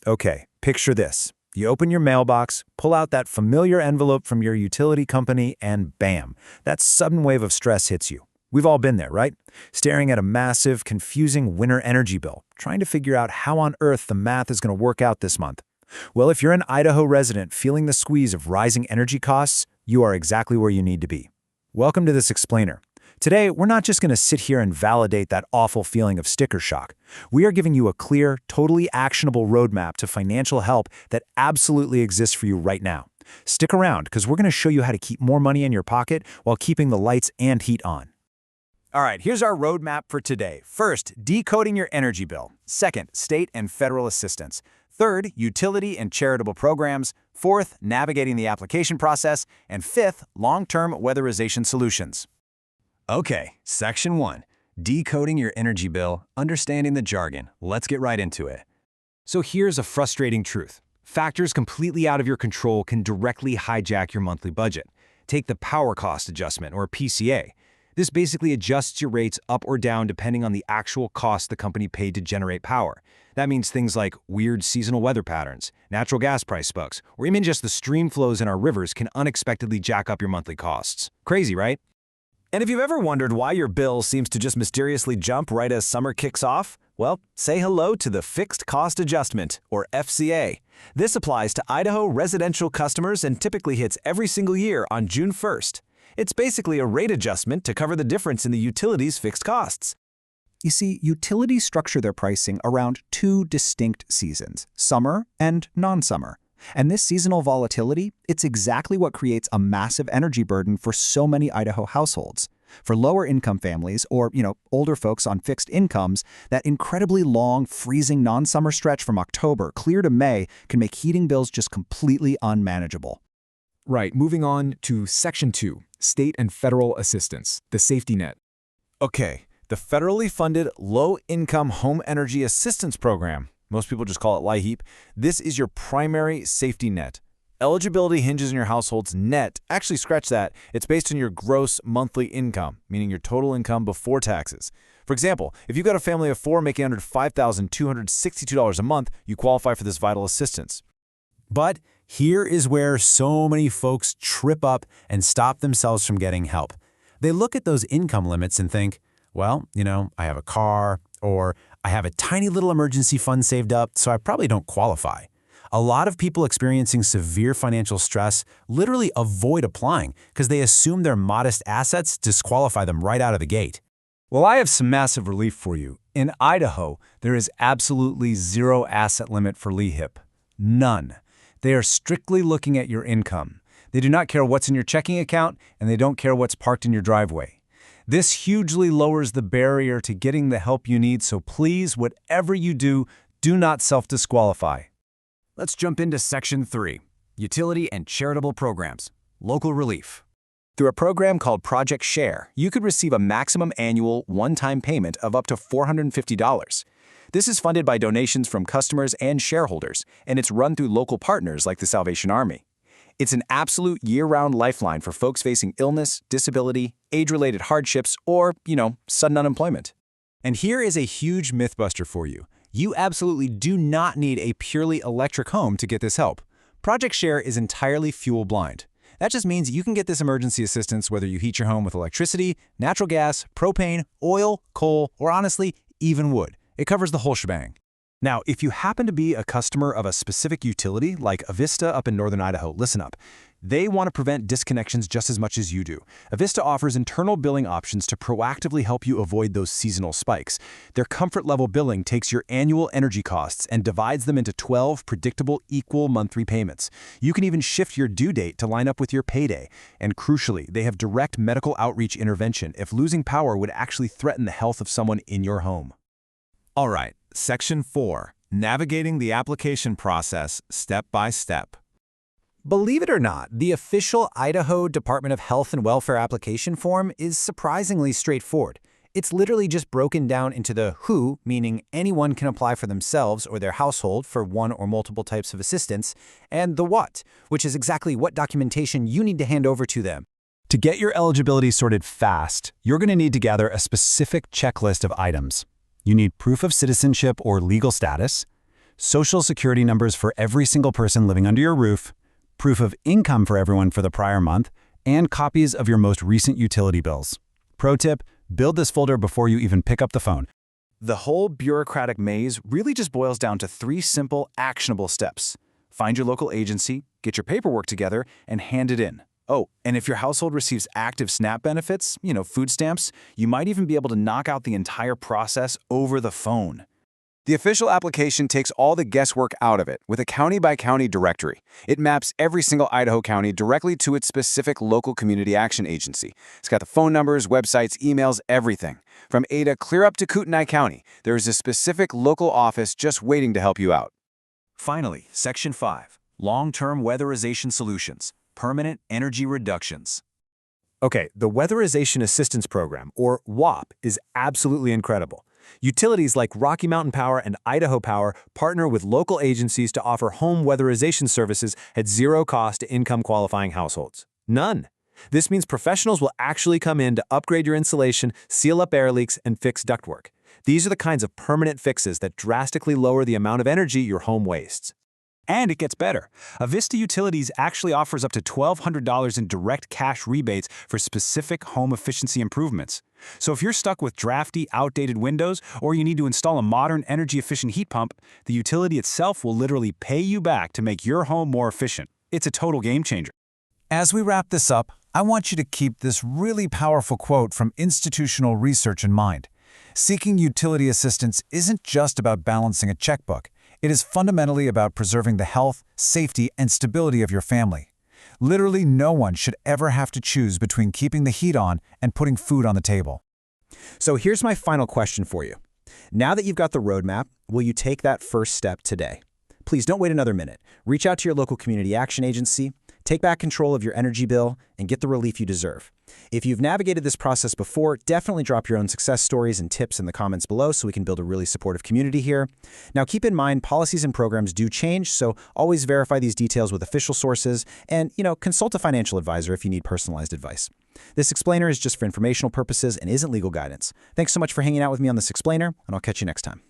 Okay, picture this. You open your mailbox, pull out that familiar envelope from your utility company, and bam, that sudden wave of stress hits you. We've all been there, right? Staring at a massive, confusing winter energy bill, trying to figure out how on earth the math is going to work out this month. Well, if you're an Idaho resident feeling the squeeze of rising energy costs, you are exactly where you need to be. Welcome to this explainer. Today, we're not just going to sit here and validate that awful feeling of sticker shock. We are giving you a clear, totally actionable roadmap to financial help that absolutely exists for you right now. Stick around, because we're going to show you how to keep more money in your pocket while keeping the lights and heat on. All right, here's our roadmap for today. First, decoding your energy bill. Second, state and federal assistance. Third, utility and charitable programs. Fourth, navigating the application process. And fifth, long-term weatherization solutions. Okay, Section 1. Decoding your energy bill, understanding the jargon. Let's get right into it. So here's a frustrating truth. Factors completely out of your control can directly hijack your monthly budget. Take the power cost adjustment, or PCA. This basically adjusts your rates up or down depending on the actual cost the company paid to generate power. That means things like weird seasonal weather patterns, natural gas price spikes, or even just the stream flows in our rivers can unexpectedly jack up your monthly costs. Crazy, right? And if you've ever wondered why your bill seems to just mysteriously jump right as summer kicks off, well, say hello to the Fixed Cost Adjustment, or FCA. This applies to Idaho residential customers and typically hits every single year on June 1st. It's basically a rate adjustment to cover the difference in the utilities' fixed costs. You see, utilities structure their pricing around two distinct seasons, summer and non-summer. And this seasonal volatility, it's exactly what creates a massive energy burden for so many Idaho households. For lower-income families or, older folks on fixed incomes, that incredibly long, freezing non-summer stretch from October clear to May can make heating bills just completely unmanageable. Right, moving on to Section 2, State and Federal Assistance, the safety net. Okay, the federally funded Low-Income Home Energy Assistance Program. Most people just call it LIHEAP. This is your primary safety net. Eligibility hinges on your household's net. Actually, scratch that. It's based on your gross monthly income, meaning your total income before taxes. For example, if you've got a family of four making under $5,262 a month, you qualify for this vital assistance. But here is where so many folks trip up and stop themselves from getting help. They look at those income limits and think, well, I have a car, or I have a tiny little emergency fund saved up, so I probably don't qualify. A lot of people experiencing severe financial stress literally avoid applying because they assume their modest assets disqualify them right out of the gate. Well, I have some massive relief for you. In Idaho, there is absolutely zero asset limit for LIHEAP. None. They are strictly looking at your income. They do not care what's in your checking account, and they don't care what's parked in your driveway. This hugely lowers the barrier to getting the help you need, so please, whatever you do, do not self-disqualify. Let's jump into Section 3, Utility and Charitable Programs, Local Relief. Through a program called Project Share, you could receive a maximum annual one-time payment of up to $450. This is funded by donations from customers and shareholders, and it's run through local partners like the Salvation Army. It's an absolute year-round lifeline for folks facing illness, disability, age-related hardships, or, sudden unemployment. And here is a huge mythbuster for you. You absolutely do not need a purely electric home to get this help. Project Share is entirely fuel blind. That just means you can get this emergency assistance whether you heat your home with electricity, natural gas, propane, oil, coal, or honestly, even wood. It covers the whole shebang. Now, if you happen to be a customer of a specific utility, like Avista up in northern Idaho, listen up. They want to prevent disconnections just as much as you do. Avista offers internal billing options to proactively help you avoid those seasonal spikes. Their comfort level billing takes your annual energy costs and divides them into 12 predictable, equal monthly payments. You can even shift your due date to line up with your payday. And crucially, they have direct medical outreach intervention if losing power would actually threaten the health of someone in your home. All right, Section 4, Navigating the Application Process Step by Step. Believe it or not, the official Idaho Department of Health and Welfare application form is surprisingly straightforward. It's literally just broken down into the who, meaning anyone can apply for themselves or their household for one or multiple types of assistance, and the what, which is exactly what documentation you need to hand over to them. To get your eligibility sorted fast, you're going to need to gather a specific checklist of items. You need proof of citizenship or legal status, Social security numbers for every single person living under your roof, proof of income for everyone for the prior month, and copies of your most recent utility bills. Pro tip, build this folder before you even pick up the phone. The whole bureaucratic maze really just boils down to 3 simple, actionable steps. Find your local agency, get your paperwork together, and hand it in. Oh, and if your household receives active SNAP benefits, food stamps, you might even be able to knock out the entire process over the phone. The official application takes all the guesswork out of it with a county-by-county directory. It maps every single Idaho county directly to its specific local community action agency. It's got the phone numbers, websites, emails, everything. From Ada clear up to Kootenai County, there is a specific local office just waiting to help you out. Finally, Section 5, Long-Term Weatherization Solutions, Permanent Energy Reductions. Okay, the Weatherization Assistance Program, or WAP, is absolutely incredible. Utilities like Rocky Mountain Power and Idaho Power partner with local agencies to offer home weatherization services at zero cost to income-qualifying households. None. This means professionals will actually come in to upgrade your insulation, seal up air leaks, and fix ductwork. These are the kinds of permanent fixes that drastically lower the amount of energy your home wastes. And it gets better. Avista Utilities actually offers up to $1,200 in direct cash rebates for specific home efficiency improvements. So if you're stuck with drafty, outdated windows, or you need to install a modern, energy-efficient heat pump, the utility itself will literally pay you back to make your home more efficient. It's a total game changer. As we wrap this up, I want you to keep this really powerful quote from institutional research in mind. Seeking utility assistance isn't just about balancing a checkbook. It is fundamentally about preserving the health, safety, and stability of your family. Literally no one should ever have to choose between keeping the heat on and putting food on the table. So here's my final question for you. Now that you've got the roadmap, will you take that first step today? Please don't wait another minute. Reach out to your local community action agency, take back control of your energy bill, and get the relief you deserve. If you've navigated this process before, definitely drop your own success stories and tips in the comments below so we can build a really supportive community here. Now keep in mind, policies and programs do change, so always verify these details with official sources and, consult a financial advisor if you need personalized advice. This explainer is just for informational purposes and isn't legal guidance. Thanks so much for hanging out with me on this explainer, and I'll catch you next time.